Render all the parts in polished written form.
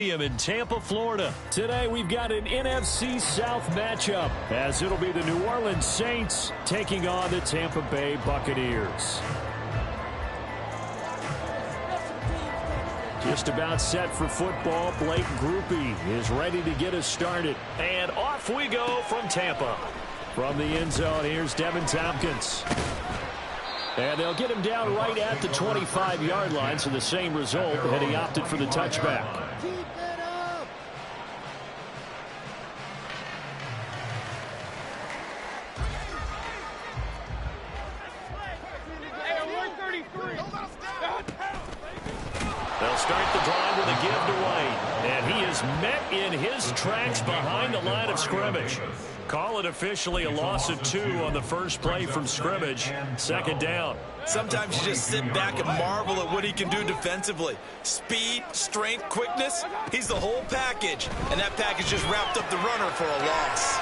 In Tampa, Florida. Today we've got an NFC South matchup as it'll be the New Orleans Saints taking on the Tampa Bay Buccaneers. Just about set for football. Blake Groupie is ready to get us started. And off we go from Tampa. From the end zone, here's Devin Tompkins. And they'll get him down right at the 25-yard line, so the same result, and he opted for the touchback. They'll start the drive with a give to White. And he is met in his tracks behind the line of scrimmage. Call it officially a loss of 2 on the first play from scrimmage. Second down. Sometimes you just sit back and marvel at what he can do defensively. Speed, strength, quickness. He's the whole package. And that package just wrapped up the runner for a loss.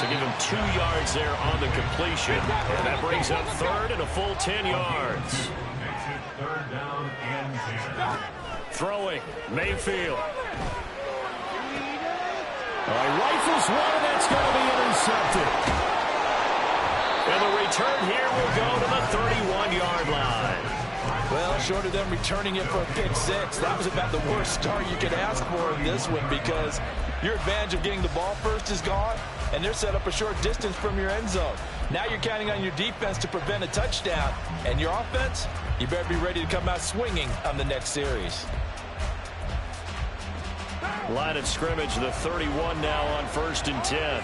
So give him 2 yards there on the completion. And that brings up third and a full 10 yards. Third down and 10. Throwing, Mayfield. Rifles one, that's going to be intercepted. And the return here will go to the 31-yard line. Well, short of them returning it for a pick 6, that was about the worst start you could ask for in this one because your advantage of getting the ball first is gone, and they're set up a short distance from your end zone. Now you're counting on your defense to prevent a touchdown, and your offense, you better be ready to come out swinging on the next series. Line of scrimmage, the 31 now on 1st and 10.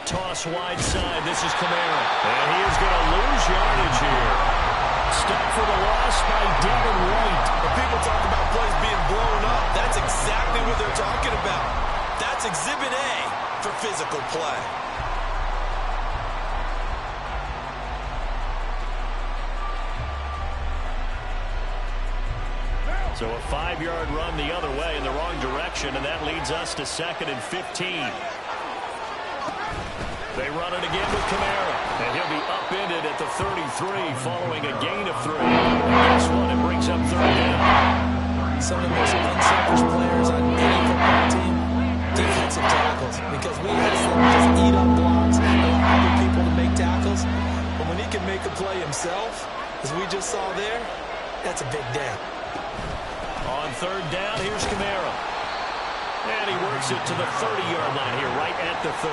Toss wide side. This is Kamara. And he is going to lose yardage here. Stopped for the loss by Devin White. When people talk about plays being blown up, that's exactly what they're talking about. That's Exhibit A for physical play. So a 5-yard run the other way in the wrong direction, and that leads us to 2nd and 15. They run it again with Kamara, and he'll be upended at the 33 following a gain of 3. And this one, it brings up 3rd down. Some of the most unselfish players on any football team, defensive tackles, because we have them just eat up blocks, allow other people to make tackles. But when he can make a play himself, as we just saw there, that's a big day. On 3rd down, here's Kamara. And he works it to the 30-yard line here, right at the 30.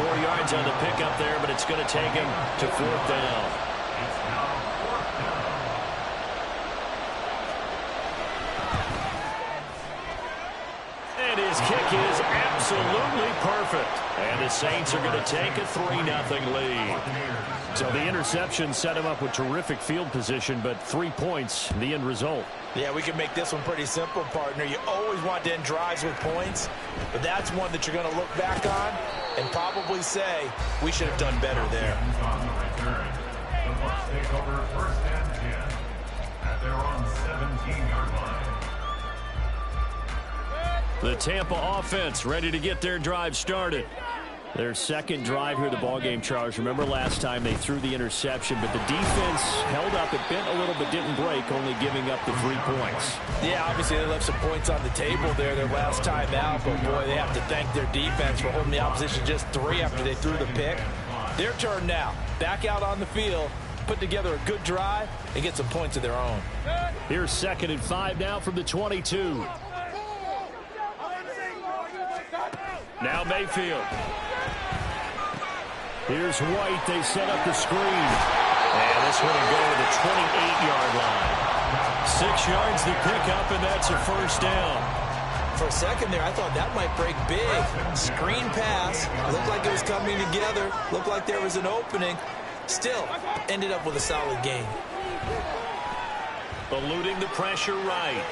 4 yards on the pickup there, but it's going to take him to 4th down. And his kick is absolutely perfect. And the Saints are going to take a 3-0 lead. So the interception set him up with terrific field position, but 3 points, the end result. Yeah, we can make this one pretty simple, partner. You always want to end drives with points, but that's one that you're going to look back on and probably say, we should have done better there. The Bucs take over 1st and 10 at their own 17-yard line. The Tampa offense ready to get their drive started. Their second drive here, the ballgame, Charles. Remember last time they threw the interception, but the defense held up. It bent a little but didn't break, only giving up the 3 points. Yeah, obviously they left some points on the table there their last time out, but boy, they have to thank their defense for holding the opposition just 3 after they threw the pick. Their turn now. Back out on the field, put together a good drive, and get some points of their own. Here's 2nd and 5 now from the 22. Now Mayfield. Here's White. They set up the screen. And this one will go to the 28-yard line. 6 yards to pick up, and that's a 1st down. For a second there, I thought that might break big. Screen pass. Looked like it was coming together. Looked like there was an opening. Still, ended up with a solid game. Eluding the pressure right.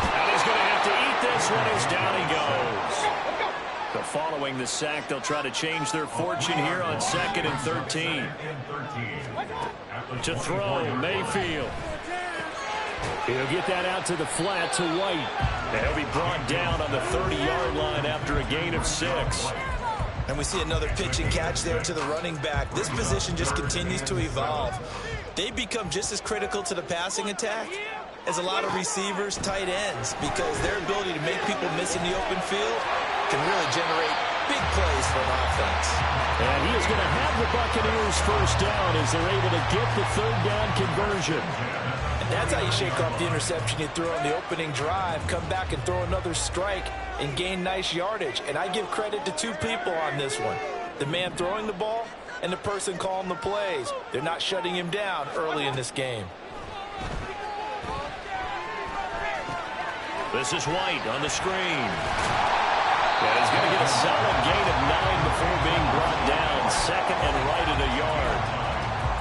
And he's going to have to eat this one as down he goes. But following the sack, they'll try to change their fortune here on 2nd and 13. To throw, Mayfield. He'll get that out to the flat to White. And he'll be brought down on the 30-yard line after a gain of 6. And we see another pitch and catch there to the running back. This position just continues to evolve. they become just as critical to the passing attack as a lot of receivers, tight ends, because their ability to make people miss in the open field can really generate big plays for an offense. And he is going to have the Buccaneers first down as they're able to get the third down conversion. And that's how you shake off the interception you threw on the opening drive, come back and throw another strike and gain nice yardage. And I give credit to two people on this one. The man throwing the ball and the person calling the plays. They're not shutting him down early in this game. This is White on the screen. And he's going to get a solid gain of 9 before being brought down. Second and right at a yard.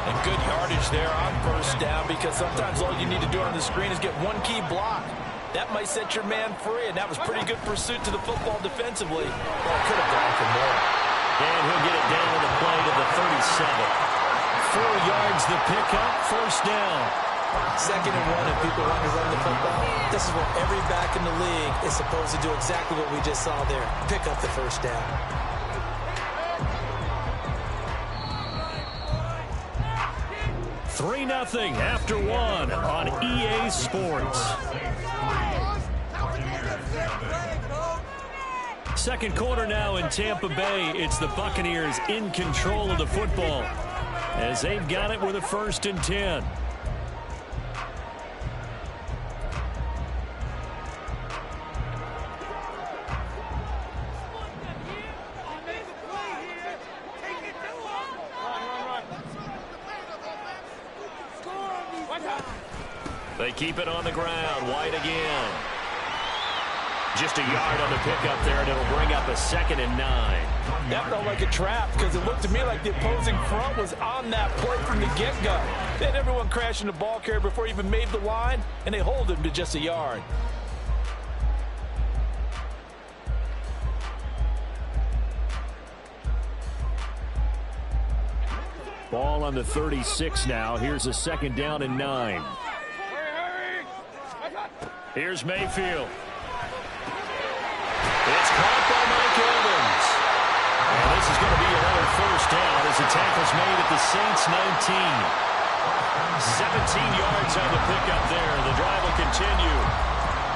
And good yardage there on first down, because sometimes all you need to do on the screen is get one key block. That might set your man free, and that was pretty good pursuit to the football defensively. Well, it could have gone for more. And he'll get it down to the play to the 37. 4 yards the pickup, first down. Second and 1, and people want to run the football. This is what every back in the league is supposed to do, exactly what we just saw there. Pick up the first down. Three 0 after 1 on EA Sports. Second quarter now in Tampa Bay. It's the Buccaneers in control of the football as they've got it with a 1st and 10. They keep it on the ground. White again. Just a yard on the pickup there, and it'll bring up a 2nd and 9. That felt like a trap, because it looked to me like the opposing front was on that play from the get-go. They had everyone crashing the ball carrier before he even made the line, and they hold him to just a yard. Ball on the 36 now. Here's a 2nd down and 9. Here's Mayfield. It's caught by Mike Evans. And this is going to be another first down as the tackle's made at the Saints 19. 17 yards on the pickup there. The drive will continue.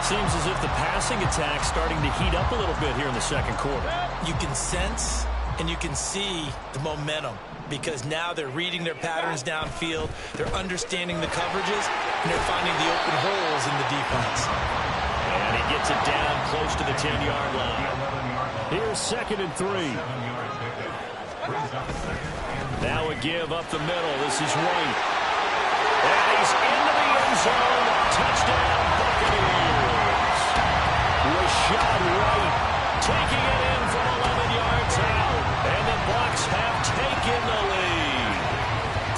Seems as if the passing attack's starting to heat up a little bit here in the second quarter. You can sense and you can see the momentum, because now they're reading their patterns downfield, they're understanding the coverages, and they're finding the open holes in the defense. And he gets it down close to the 10-yard line. Here's 2nd and 3. Now a give up the middle. This is White. And he's into the end zone. Touchdown, Buccaneers. Rashad White taking it in from 11 yards out. And the Bucs have taken the lead.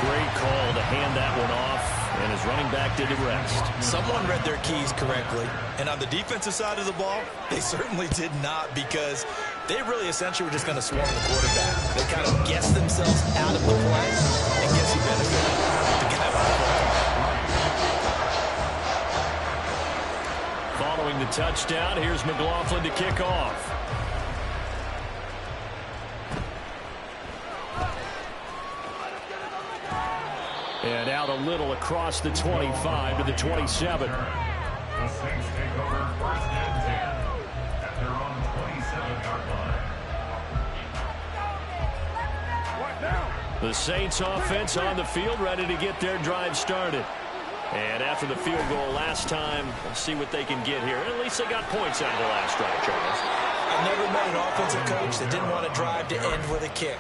Great call to hand that one off, and his running back did the rest. Someone read their keys correctly, and on the defensive side of the ball, they certainly did not, because they really essentially were just going to swarm the quarterback. They kind of guessed themselves out of the play, and guess who benefited? The guy with the ball. Following the touchdown, here's McLaughlin to kick off. And out a little across the 25 to the 27. The Saints take over 1st and 10 at their own 27-yard line. The Saints offense on the field, ready to get their drive started. And after the field goal last time, we'll see what they can get here. At least they got points out of the last drive, Charles. I've never met an offensive coach that didn't want a drive to end with a kick.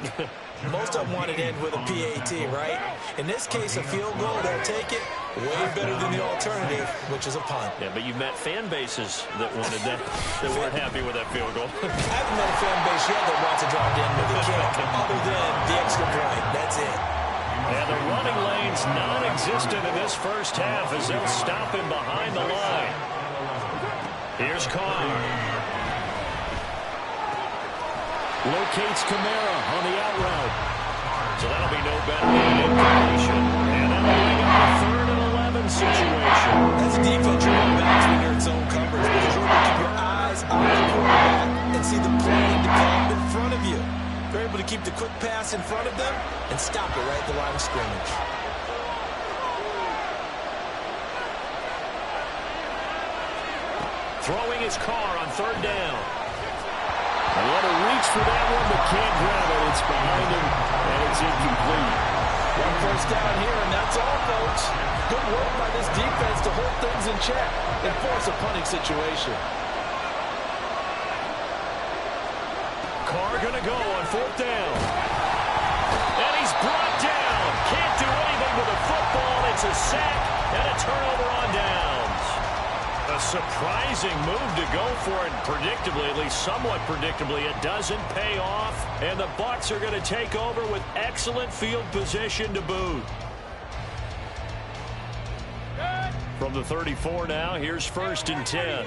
Most of them want it to end with a PAT, right? In this case, a field goal, they'll take it. Way better than the alternative, which is a punt. Yeah, but you've met fan bases that wanted that, that weren't happy with that field goal. I haven't met a fan base yet that wants a drive to end with a kick, other than the extra point. That's it. And the running lane's non-existent in this first half as they'll stop him behind the line. Here's Carr. Locates Kamara on the out route. So that'll be no better than an incompletion. And that'll bring up a 3rd and 11 situation. That's a defense you're going back when you're in zone coverage, because you're able to keep your eyes on the quarterback and see the play develop in front of you. They're able to keep the quick pass in front of them and stop it right at the line of scrimmage. Throwing his car on third down. A little reach for that one, but can't grab it. It's behind him, and it's incomplete. One first down here, and that's all, folks. Good work by this defense to hold things in check and force a punting situation. Carr going to go on fourth down. And he's brought down. Can't do anything with the football. It's a sack and a turnover on downs. A surprising move to go for it. Predictably, at least somewhat predictably, it doesn't pay off. And the Bucs are going to take over with excellent field position to boot. From the 34 now, here's first and 10.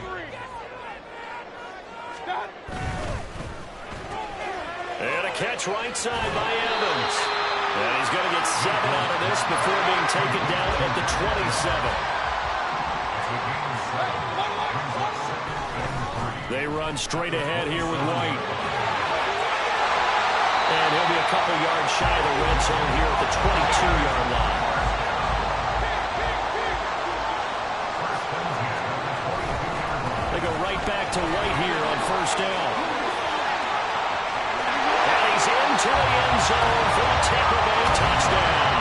And a catch right side by Evans. And he's going to get 7 out of this before being taken down at the 27. They run straight ahead here with White. And he'll be a couple yards shy of the red zone here at the 22-yard line. They go right back to White here on first down. And he's into the end zone for a Tampa Bay touchdown.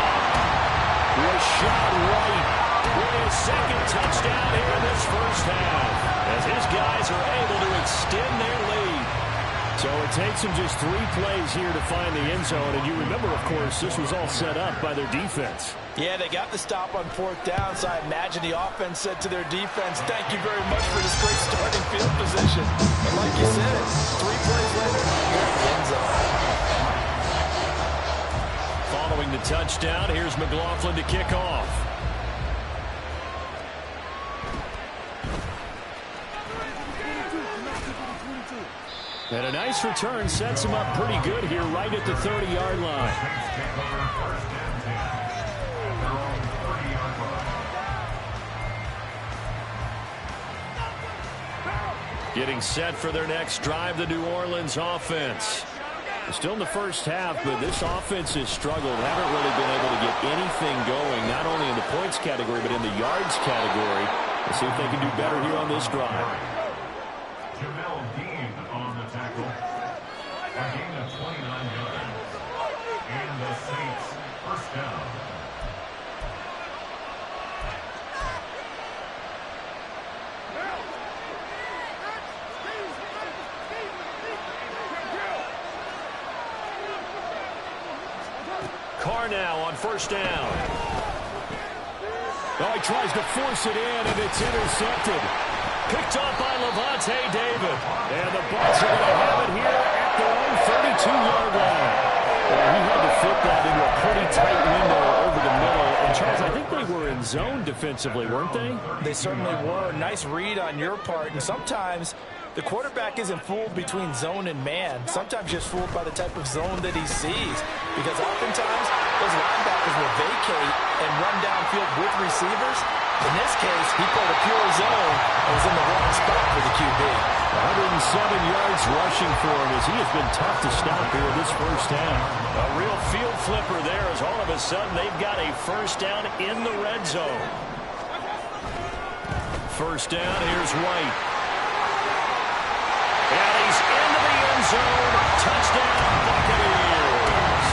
Rashad White with his second touchdown here in this first half, as his guys are able to extend their lead. So it takes them just 3 plays here to find the end zone. And you remember, of course, this was all set up by their defense. Yeah, they got the stop on fourth down, so I imagine the offense said to their defense, thank you very much for this great starting field position. And like you said, 3 plays later, you're in the end zone. Following the touchdown, here's McLaughlin to kick off. And a nice return sets him up pretty good here right at the 30-yard line. Getting set for their next drive, the New Orleans offense. Still in the first half, but this offense has struggled. Haven't really been able to get anything going, not only in the points category, but in the yards category. Let's see if they can do better here on this drive. On the tackle, a gain of 29 yards, and the Saints first down. Carr now on first down. Oh, he tries to force it in, and it's intercepted. Picked up by Levante David. And the Bucs are going to have it here at their own 32-yard line. Well, he had to fit that into a pretty tight window over the middle. And Charles, I think they were in zone defensively, weren't they? They certainly were. Nice read on your part. And sometimes the quarterback isn't fooled between zone and man. Sometimes just fooled by the type of zone that he sees. Because oftentimes those linebackers will vacate and run downfield with receivers. In this case, he played a pure zone and was in the wrong spot for the QB. 107 yards rushing for him as he has been tough to stop here in this first half. A real field flipper there as all of a sudden they've got a first down in the red zone. First down, here's White. And he's into the end zone. Touchdown, Buccaneers.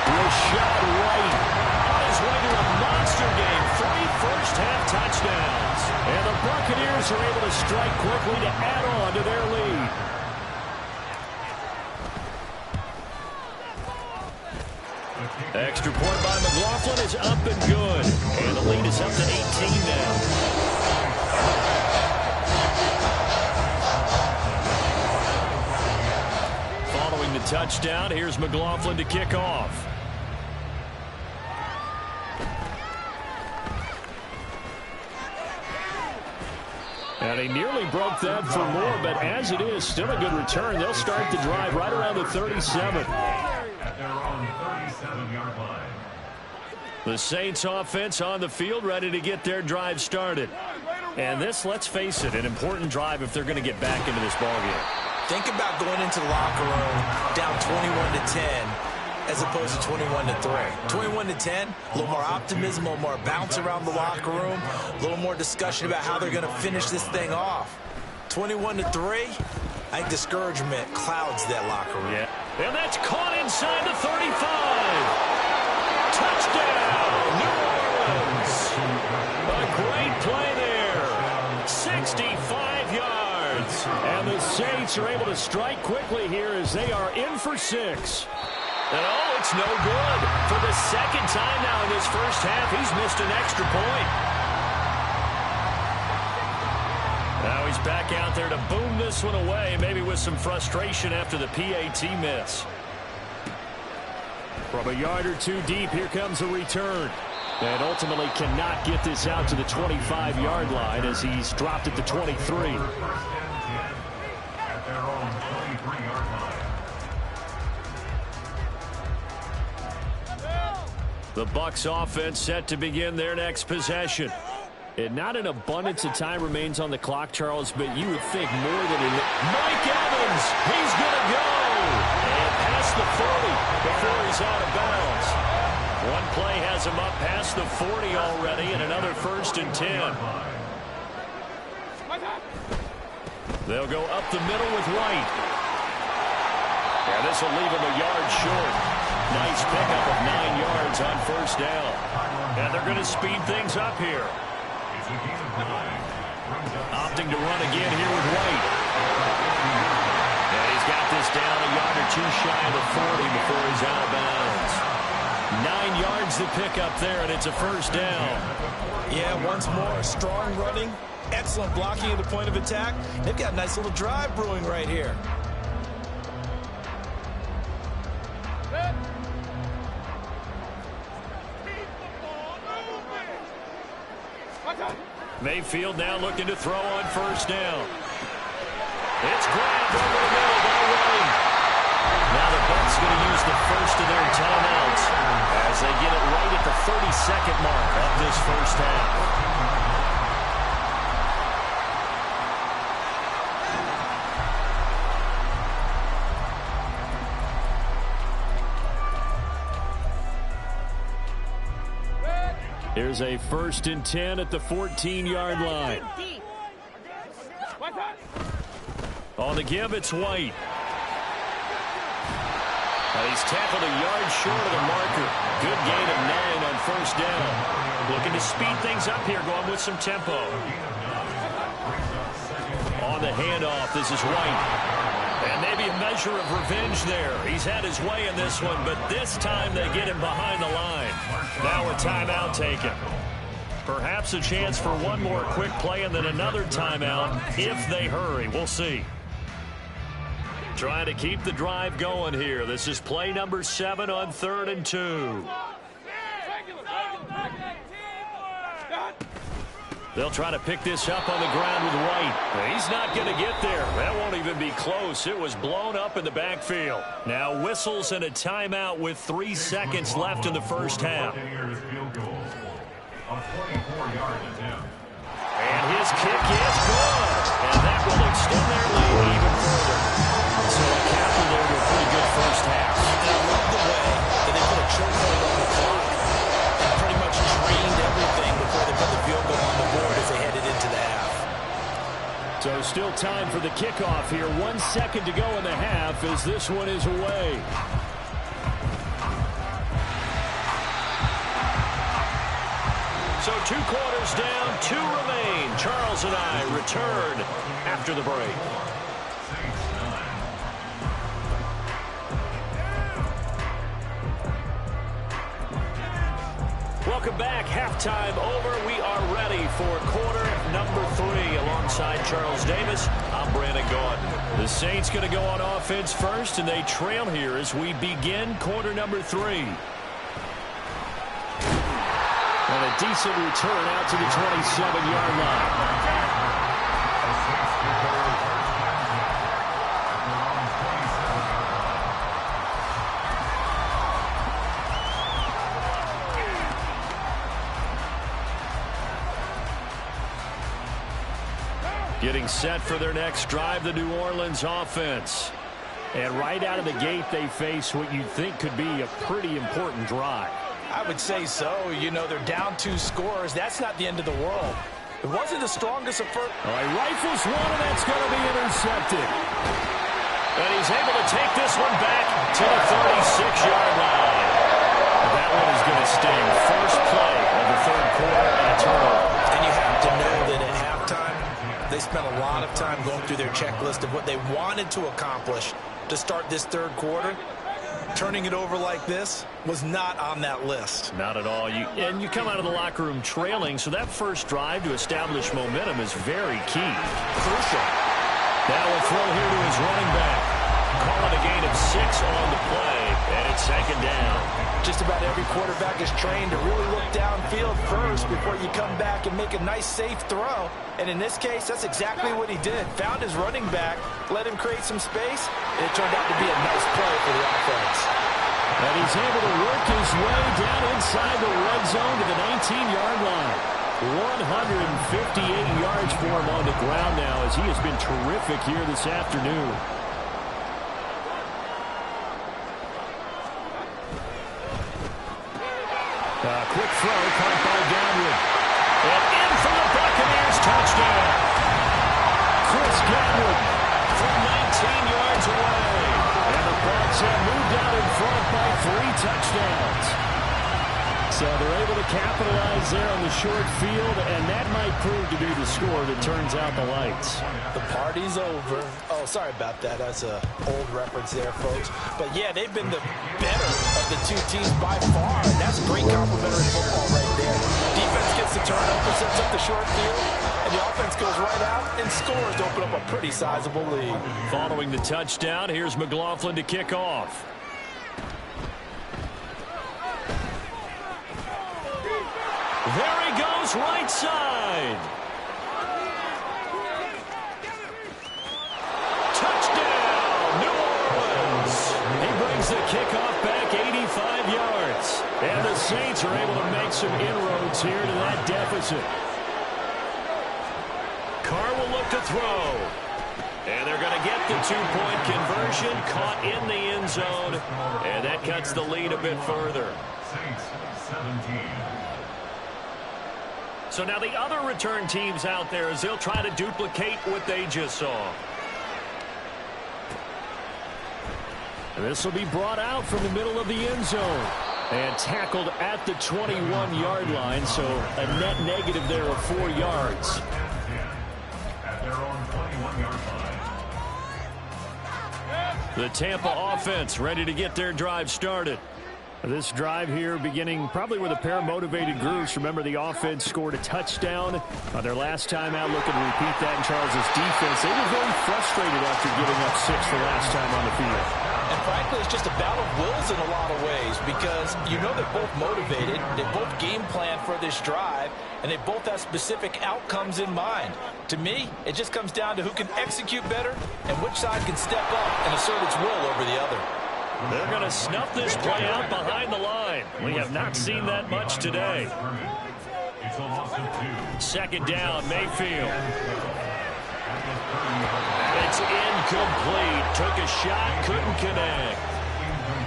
Rashad White on his way to a monster game. 3 first-half touchdowns. And the Buccaneers are able to strike quickly to add on to their lead. Extra point by McLaughlin is up and good. And the lead is up to 18 now. Following the touchdown, here's McLaughlin to kick off. And he nearly broke that for more, but as it is, still a good return. They'll start the drive right around the 37. At their own 37-yard line. The Saints offense on the field, ready to get their drive started. And this, let's face it, an important drive if they're going to get back into this ballgame. Think about going into the locker room down 21-10 as opposed to 21-3. 21-10, a little more optimism, a little more bounce around the locker room, a little more discussion about how they're going to finish this thing off. 21-3. I think discouragement clouds that locker room. Yeah. And that's caught inside the 35. Touchdown, New Orleans. A great play there. 65 yards. And the Saints are able to strike quickly here as they are in for 6. And oh, it's no good. For the second time now in this first half, he's missed an extra point. Now he's back out there to boom this one away, maybe with some frustration after the PAT miss. From a yard or two deep, here comes a return. And ultimately cannot get this out to the 25-yard line as he's dropped at the 23. First and 10 at their own 23-yard line. The Bucs offense set to begin their next possession. And not an abundance of time remains on the clock, Charles, but you would think more than Mike Evans, he's going to go. And past the 40 before he's out of bounds. One play has him up past the 40 already, and another 1st and 10. They'll go up the middle with White. And this will leave him a yard short. Nice pickup of 9 yards on 1st down. And they're going to speed things up here. Opting to run again here with White. And he's got this down a yard or two shy of the 40 before he's out of bounds. 9 yards to pick up there, and it's a 1st down. Yeah, once more, strong running, excellent blocking at the point of attack. They've got a nice little drive brewing right here. Mayfield now looking to throw on 1st down. It's grabbed over the middle by White. Now the Bucs going to use the first of their timeouts as they get it right at the 32nd mark of this first half. Here's a 1st and 10 at the 14-yard line. On the give, it's White. And he's tackled a yard short of the marker. Good gain of 9 on 1st down. Looking to speed things up here, going with some tempo. On the handoff, this is White. And maybe a measure of revenge there. He's had his way in this one, but this time they get him behind the line. Now a timeout taken. Perhaps a chance for one more quick play and then another timeout if they hurry. We'll see. Trying to keep the drive going here. This is play number 7 on 3rd and 2. They'll try to pick this up on the ground with White. He's not going to get there. That won't even be close. It was blown up in the backfield. Now whistles and a timeout with 3 seconds left in the first half. And his kick is good. And that will extend their lead even further. So a captain there with a pretty good first half. I love the way that they put a chokehold on the clock and pretty much drained everything before they put the field goal on the board as they headed into the half. So still time for the kickoff here. 1 second to go in the half as this one is away. So 2 quarters down, 2 remain. Charles and I return after the break. Welcome back. Halftime over. We are ready for quarter number 3. Alongside Charles Davis, I'm Brandon Gaudin. The Saints going to go on offense first, and they trail here as we begin quarter number 3. And a decent return out to the 27-yard line. Getting set for their next drive, the New Orleans offense. And right out of the gate, they face what you'd think could be a pretty important drive. I would say so. You know, they're down 2 scores. That's not the end of the world. It wasn't the strongest of first. All right, rifles one, and that's going to be intercepted. And he's able to take this one back to the 36-yard line. That one is going to sting. First play of the third quarter and a turnover. And you have to know that at halftime, they spent a lot of time going through their checklist of what they wanted to accomplish to start this third quarter. Turning it over like this was not on that list. Not at all. And you come out of the locker room trailing, so that first drive to establish momentum is very key. Crucial. Now we'll throw here to his running back. Call it a gain of 6 on the play, and it's second down. Just about every quarterback is trained to really look downfield first before you come back and make a nice, safe throw. And in this case, that's exactly what he did. Found his running back, let him create some space, and it turned out to be a nice play for the offense. And he's able to work his way down inside the red zone to the 19-yard line. 158 yards for him on the ground now as he has been terrific here this afternoon. Quick throw caught by Godwin. And in for the Buccaneers touchdown. Chris Godwin from 19 yards away. And the Bucs have moved out in front by 3 touchdowns. So they're able to capitalize there on the short field, and that might prove to be the score that turns out the lights. The party's over. Oh, sorry about that. That's an old reference there, folks. But, yeah, they've been the better of the two teams by far, and that's great complimentary football right there. Defense gets the turnover, sets up the short field, and the offense goes right out and scores to open up a pretty sizable lead. Following the touchdown, here's McLaughlin to kick off. There he goes, right side. Touchdown, New Orleans. He brings the kickoff back 85 yards. And the Saints are able to make some inroads here to that deficit. Carr will look to throw. And they're going to get the two-point conversion, caught in the end zone. And that cuts the lead a bit further. Saints 17. So now the other return teams out there as they'll try to duplicate what they just saw. This will be brought out from the middle of the end zone and tackled at the 21-yard line, so a net negative there of 4 yards. At their own 21-yard line. The Tampa offense ready to get their drive started. This drive here beginning probably with a pair of motivated groups. Remember, the offense scored a touchdown on their last time out, looking to repeat that in Charles' defense. They were very frustrated after giving up 6 the last time on the field. And frankly, it's just a battle of wills in a lot of ways because you know they're both motivated, they both game plan for this drive, and they both have specific outcomes in mind. To me, it just comes down to who can execute better and which side can step up and assert its will over the other. They're going to snuff this play out behind the line. We have not seen that much today. It's a loss of 2. Second down, Mayfield. It's incomplete. Took a shot, couldn't connect.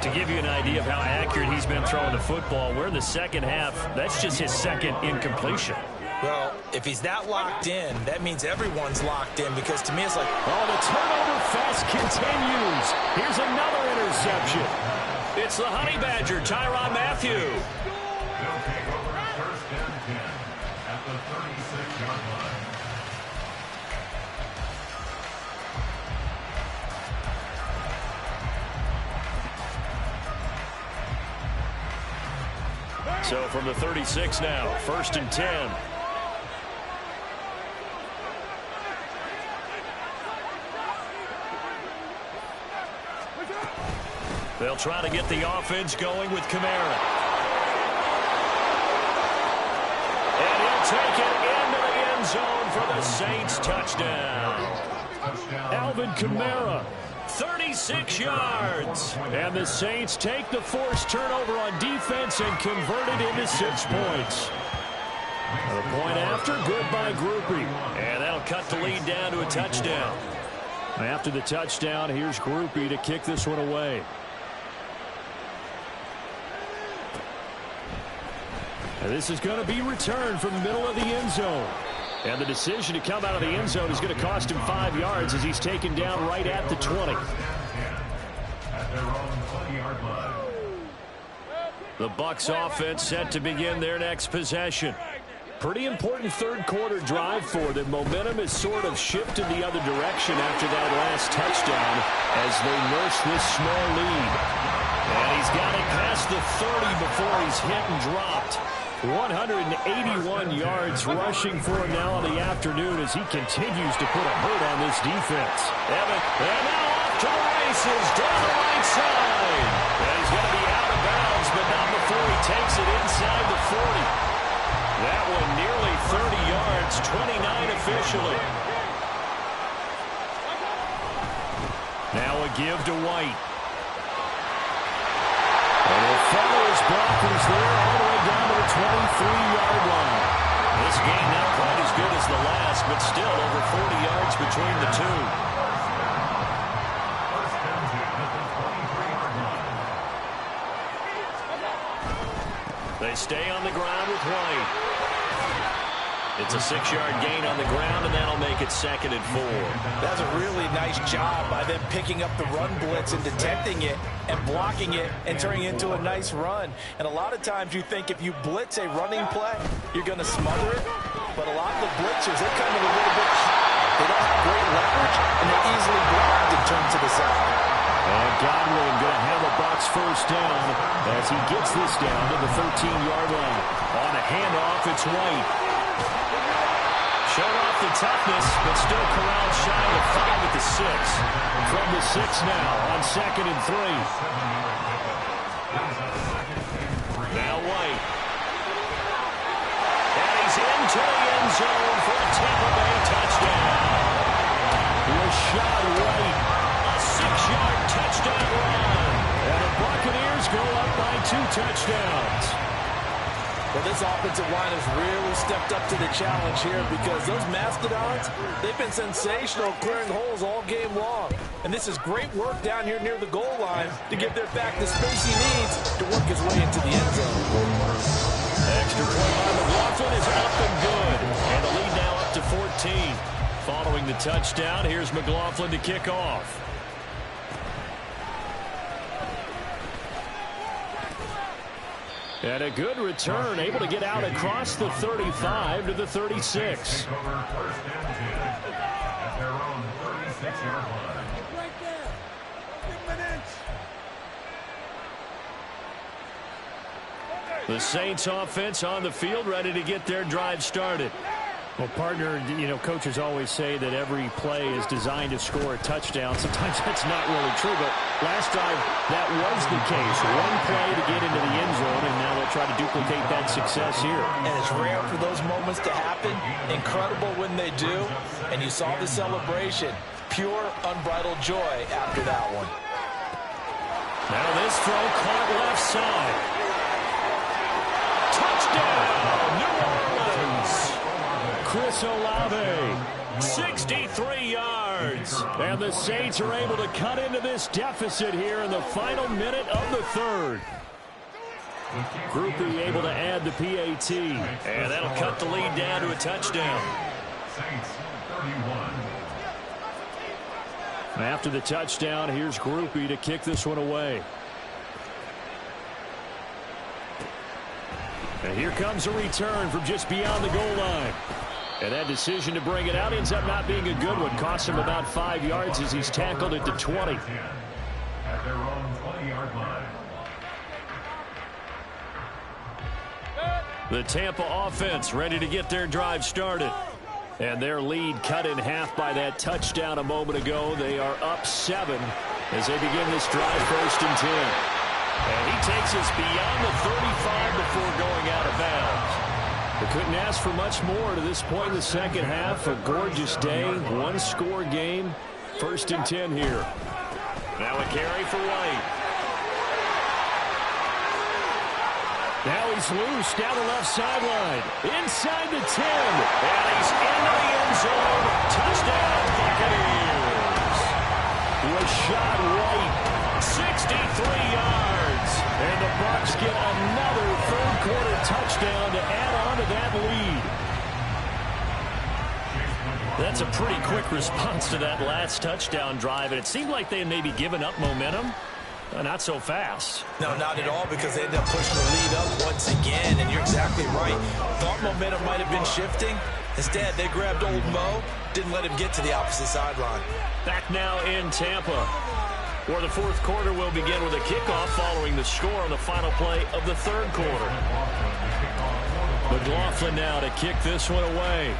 To give you an idea of how accurate he's been throwing the football, we're in the second half. That's just his second incompletion. Well, if he's that locked in, that means everyone's locked in because to me it's like, oh, the turnover fest continues. Here's another interception. It's the Honey Badger, Tyrann Mathieu. They'll take over first and 10 at the 36-yard line. So from the 36 now, first and 10. They'll try to get the offense going with Kamara. And he'll take it into the end zone for the Saints touchdown. Alvin Kamara, 36 yards. And the Saints take the forced turnover on defense and convert it into 6 points. The point after, good by Groupie. And that'll cut the lead down to a touchdown. After the touchdown, here's Groupie to kick this one away. And this is going to be returned from the middle of the end zone. And the decision to come out of the end zone is going to cost him 5 yards as he's taken down right at the 20. At their own 20-yard line. The Bucs offense set to begin their next possession. Pretty important third quarter drive for them. Momentum has sort of shifted the other direction after that last touchdown as they nurse this small lead. And he's got it past the 30 before he's hit and dropped. 181 yards rushing for him now in the afternoon as he continues to put a hurt on this defense. Evan, and now off to the races down the right side. And he's going to be out of bounds, but not before he takes it inside the 40. That one nearly 30 yards, 29 officially. Now a give to White. And he'll follow his blockers there all the way down to the 23-yard line. This game not quite as good as the last, but still over 40 yards between the two. They stay on the ground with White. It's a 6-yard gain on the ground, and that'll make it 2nd and 4. That's a really nice job by them picking up the run blitz and detecting it and blocking it and turning it into a nice run. And a lot of times you think if you blitz a running play, you're going to smother it. But a lot of the blitzers, they come in a little bit high. They don't have great leverage, and they're easily blocked and turned to the side. And Godwin going to have a Bucs first down as he gets this down to the 13-yard line. On a handoff, it's White. Showed off the toughness, but still corralled shy of 5 at the 6. From the 6 now on 2nd and 3. Now White. And he's into the end zone for a Tampa Bay touchdown. Rashad White, a 6-yard touchdown run. And the Buccaneers go up by 2 touchdowns. Well, this offensive line has really stepped up to the challenge here because those Mastodons, they've been sensational clearing holes all game long. And this is great work down here near the goal line to give their back the space he needs to work his way into the end zone. Extra point by McLaughlin is up and good. And the lead now up to 14. Following the touchdown, here's McLaughlin to kick off. And a good return, able to get out across the 35 to the 36. Take over 1st and 10 at their own 36-yard line. Right there. Give him an inch. The Saints offense on the field, ready to get their drive started. Well, partner, coaches always say that every play is designed to score a touchdown. Sometimes that's not really true, but last drive, that was the case. One play to get into the end zone, and now they'll try to duplicate that success here. And it's rare for those moments to happen. Incredible when they do. And you saw the celebration. Pure, unbridled joy after that one. Now this throw caught left side. Touchdown, New Orleans. Chris Olave, 63 yards. And the Saints are able to cut into this deficit here in the final minute of the 3rd. Groupie able to add the PAT. And that'll cut the lead down to a touchdown. Saints 31. After the touchdown, here's Groupie to kick this one away. And here comes a return from just beyond the goal line. And that decision to bring it out ends up not being a good one. Costs him about 5 yards as he's tackled at the 20. At their own 20-yard line. The Tampa offense ready to get their drive started. And their lead cut in half by that touchdown a moment ago. They are up 7 as they begin this drive 1st and 10. And he takes us beyond the 35 before going out of bounds. They couldn't ask for much more to this point in the second half. A gorgeous day, one-score game. 1st and 10 here. Now a carry for White. Now he's loose down the left sideline. Inside the 10. And he's into the end zone. Touchdown, Buccaneers. Rashad White, 63 yards. And the Bucs get another third-quarter touchdown to add on to that lead. That's a pretty quick response to that last touchdown drive, and it seemed like they had maybe given up momentum. Not so fast. No, not at all, because they ended up pushing the lead up once again, and you're exactly right. Thought momentum might have been shifting. Instead, they grabbed old Mo, didn't let him get to the opposite sideline. Back now in Tampa, where the fourth quarter will begin with a kickoff following the score on the final play of the third quarter. McLaughlin now to kick this one away.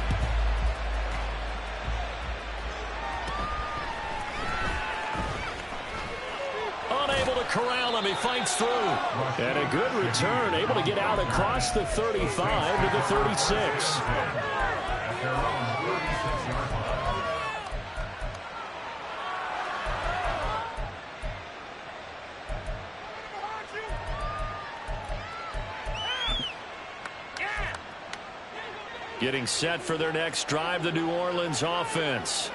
Unable to corral him. He fights through. And a good return. Able to get out across the 35 to the 36. Getting set for their next drive, the New Orleans offense.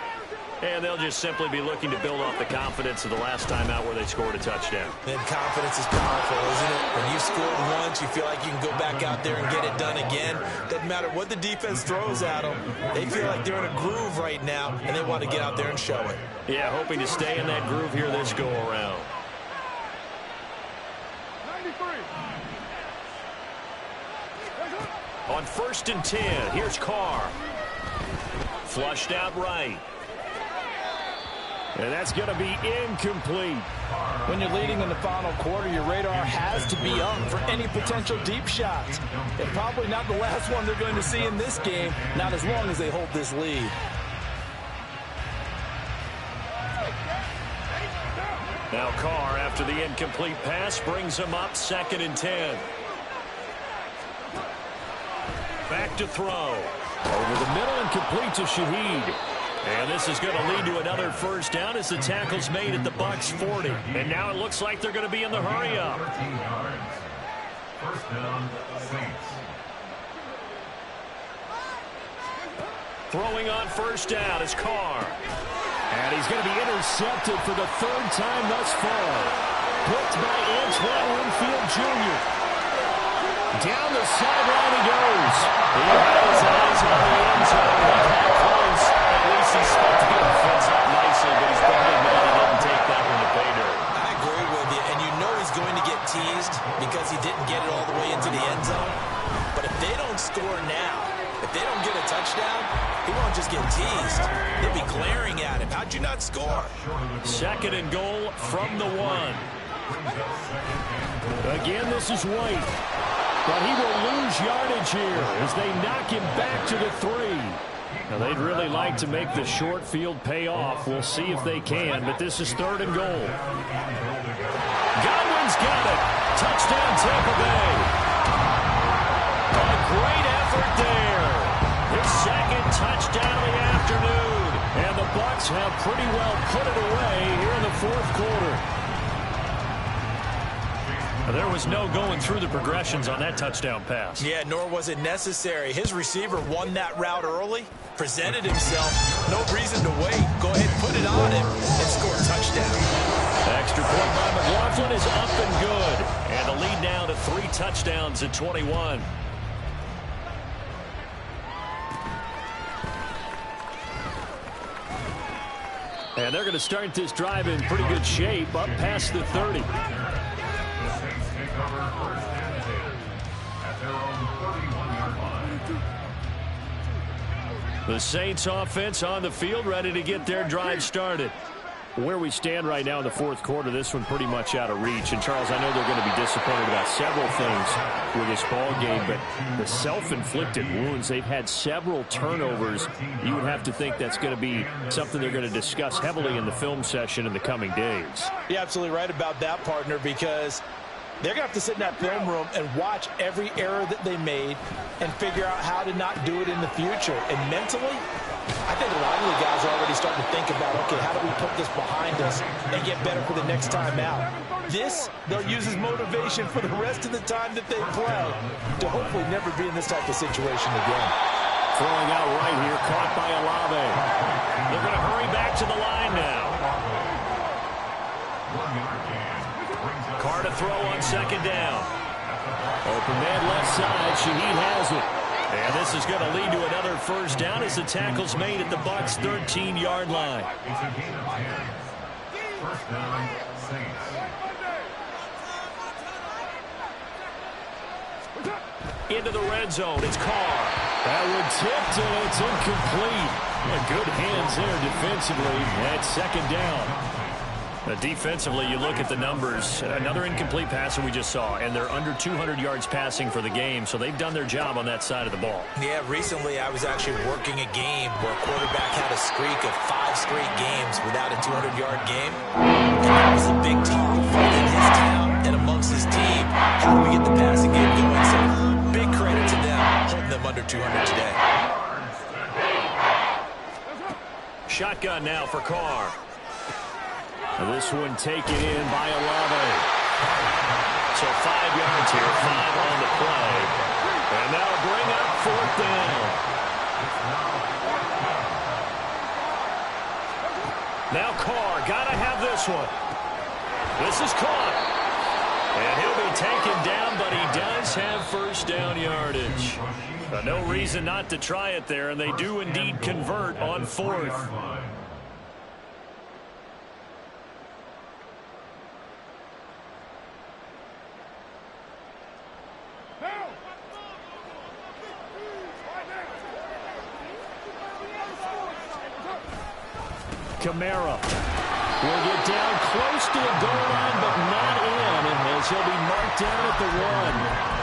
And they'll just simply be looking to build off the confidence of the last time out where they scored a touchdown. And confidence is powerful, isn't it? When you scored once, you feel like you can go back out there and get it done again. Doesn't matter what the defense throws at them. They feel like they're in a groove right now, and they want to get out there and show it. Yeah, hoping to stay in that groove here this go-around. 93. On 1st and 10, here's Carr. Flushed out right. And that's going to be incomplete. When you're leading in the final quarter, your radar has to be up for any potential deep shots. And probably not the last one they're going to see in this game, not as long as they hold this lead. Now Carr, after the incomplete pass, brings him up 2nd and 10. Back to throw. Over the middle and complete to Shaheed. And this is going to lead to another first down as the tackle's made at the Bucs 40. And now it looks like they're going to be in the hurry-up. 13 yards. First down, Saints. Throwing on first down is Carr. And he's going to be intercepted for the 3rd time thus far. Picked by Antoine Winfield Jr. Down the sideline he goes. He has eyes on the end zone. Close. At least he stuck the defense up nicely, but he's probably glad he didn't take that one to pay dirt. I agree with you, and you know he's going to get teased because he didn't get it all the way into the end zone. But if they don't score now, if they don't get a touchdown, he won't just get teased. They'll be glaring at him. How'd you not score? 2nd and goal from the 1. Again, this is White. But he will lose yardage here as they knock him back to the 3. Now, they'd really like to make the short field pay off. We'll see if they can, but this is 3rd and goal. Godwin's got it. Touchdown, Tampa Bay. A great effort there. His 2nd touchdown of the afternoon. And the Bucs have pretty well put it away here in the 4th quarter. There was no going through the progressions on that touchdown pass. Yeah, nor was it necessary. His receiver won that route early, presented himself. No reason to wait. Go ahead and put it on him and score a touchdown. Extra point by McLaughlin is up and good. And the lead now to 3 touchdowns at 21. And they're going to start this drive in pretty good shape, up past the 30. The Saints take over 1st and 10 at their own 31-yard line. The Saints offense on the field, ready to get their drive started. Where we stand right now in the 4th quarter, this one pretty much out of reach. And, Charles, I know they're going to be disappointed about several things with this ball game, but the self-inflicted wounds, they've had several turnovers. You would have to think that's going to be something they're going to discuss heavily in the film session in the coming days. You're absolutely right about that, partner, because they're going to have to sit in that film room and watch every error that they made and figure out how to not do it in the future. And mentally, I think a lot of the guys are already starting to think about, okay, how do we put this behind us and get better for the next time out? This, they'll use as motivation for the rest of the time that they play to hopefully never be in this type of situation again. Throwing out right here, caught by Olave. They're going to hurry back to the line now. Carr to throw on 2nd down. Open man left side. Shaheed has it. And this is going to lead to another first down as the tackle's made at the Bucs' 13-yard line. It's a gain of 10. First down, Saints. Into the red zone. It's Carr. That one tipped, and it's incomplete. Good hands there defensively at second down. Defensively, you look at the numbers. Another incomplete passer we just saw, and they're under 200 yards passing for the game, so they've done their job on that side of the ball. Yeah, recently I was actually working a game where a quarterback had a streak of 5 straight games without a 200-yard game. And that was a big talk in his town and amongst his team. How do we get the passing game going? So big credit to them holding them under 200 today. Shotgun now for Carr. And this one taken in by Olave. So 5 yards here, 5 on the play. And that'll bring up fourth down. Now Carr, gotta have this one. This is caught. And he'll be taken down, but he does have first down yardage. No reason not to try it there, and they do indeed convert on fourth. Kamara will get down close to the goal line, but not in, as he'll be marked down at the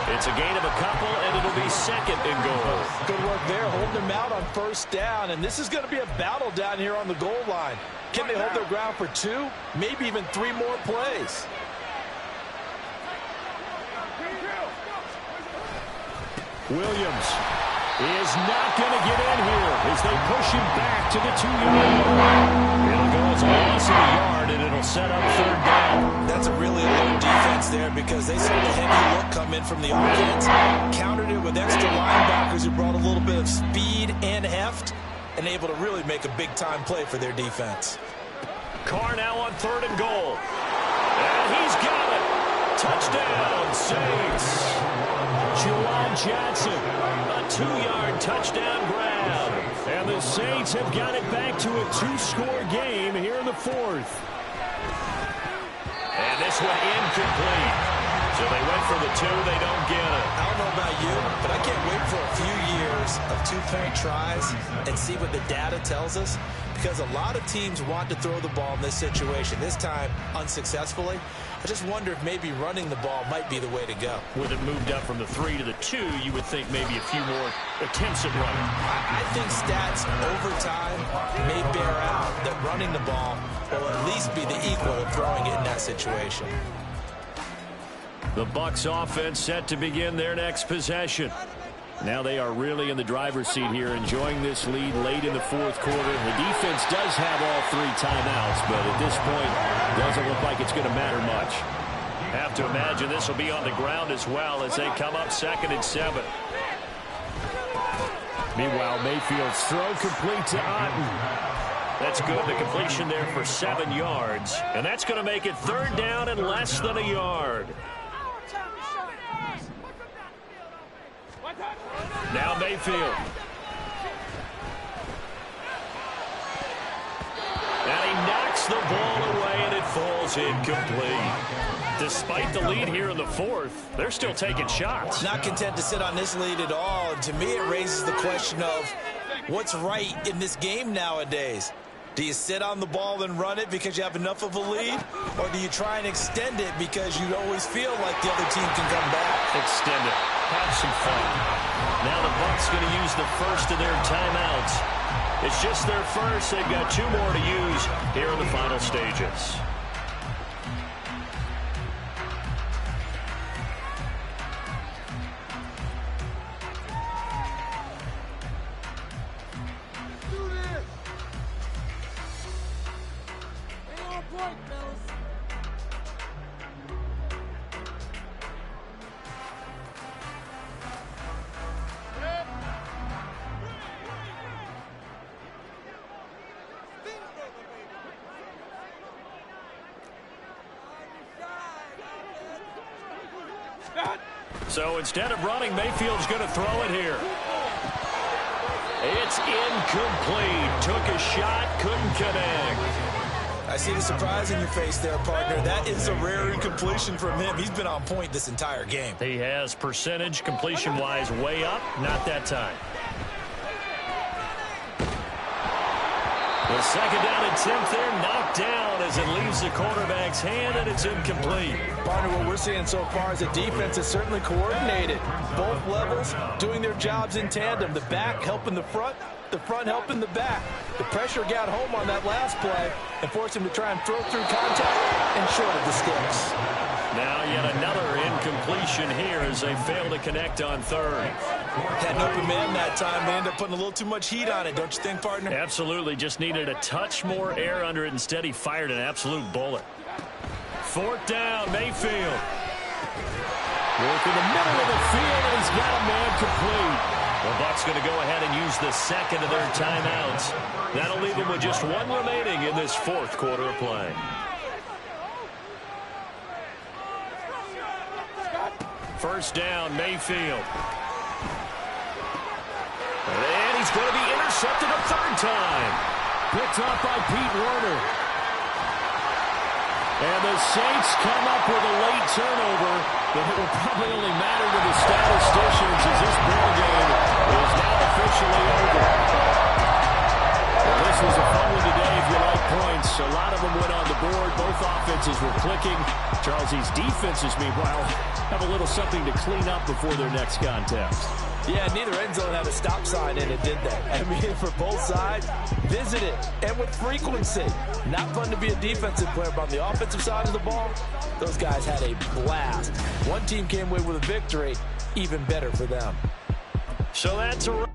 1. It's a gain of a couple, and it'll be second and goal. Good work there, holding them out on first down, and this is going to be a battle down here on the goal line. Can they hold their ground for 2, maybe even 3 more plays? Williams is not going to get in here as they push him back to the 2-yard line. It'll go as a loss of a yard, and it'll set up third down. That's a really alert defense there because they saw the heavy look come in from the offense, countered it with extra linebackers who brought a little bit of speed and heft, and able to really make a big-time play for their defense. Carr now on third and goal. And he's got it. Touchdown, Saints. Juwan Johnson, a 2-yard touchdown grab. And the Saints have got it back to a 2-score game here in the fourth. And this one incomplete. So they went for the 2, they don't get it. I don't know about you, but I can't wait for a few years of 2-point tries and see what the data tells us. Because a lot of teams want to throw the ball in this situation. This time, unsuccessfully. I just wonder if maybe running the ball might be the way to go. With it moved up from the 3 to the 2, you would think maybe a few more attempts at running. I think stats over time may bear out that running the ball will at least be the equal of throwing it in that situation. The Bucs offense set to begin their next possession. Now they are really in the driver's seat here, enjoying this lead late in the fourth quarter. The defense does have all 3 timeouts, but at this point, doesn't look like it's going to matter much. Have to imagine this will be on the ground as well as they come up 2nd and 7. Meanwhile, Mayfield's throw complete to Otten. That's good. The completion there for 7 yards. And that's going to make it third down and less than a yard. Now Mayfield. And he knocks the ball away, and it falls incomplete. Despite the lead here in the fourth, they're still taking shots. Not content to sit on this lead at all. And to me, it raises the question of what's right in this game nowadays. Do you sit on the ball and run it because you have enough of a lead? Or do you try and extend it because you always feel like the other team can come back? Extend it. Have some fun. Now the Bucs going to use the first of their timeouts. It's just their first. They've got 2 more to use here in the final stages. So instead of running, Mayfield's going to throw it here. It's incomplete. Took a shot, couldn't connect. I see the surprise in your face there, partner. That is a rare incompletion from him. He's been on point this entire game. He has percentage completion-wise way up, not that time. The second down attempt there knocked down as it leaves the quarterback's hand, and it's incomplete. Partner, what we're seeing so far is the defense is certainly coordinated. Both levels doing their jobs in tandem. The back helping the front helping the back. The pressure got home on that last play and forced him to try and throw through contact and short of the sticks. Now yet another incompletion here as they fail to connect on third. Had an open man that time. They ended up putting a little too much heat on it, don't you think, partner? Absolutely. Just needed a touch more air under it. Instead, he fired an absolute bullet. Fourth down, Mayfield. Work in the middle of the field, and he's got a man complete. The Bucs going to go ahead and use the second of their timeouts. That'll leave them with just one remaining in this fourth quarter of play. First down, Mayfield. And he's going to be intercepted a third time. Picked up by Pete Werner. And the Saints come up with a late turnover, but it will probably only matter to the statisticians as this ball game is now officially over. Well, this was a fun one today if you like points. A lot of them went on the board. Both offenses were clicking. Charles, these defenses, meanwhile, have a little something to clean up before their next contest. Yeah, neither end zone had a stop sign in it, did they? I mean, for both sides, visit it, and with frequency. Not fun to be a defensive player, but on the offensive side of the ball, those guys had a blast. One team came away with a victory, even better for them. So that's a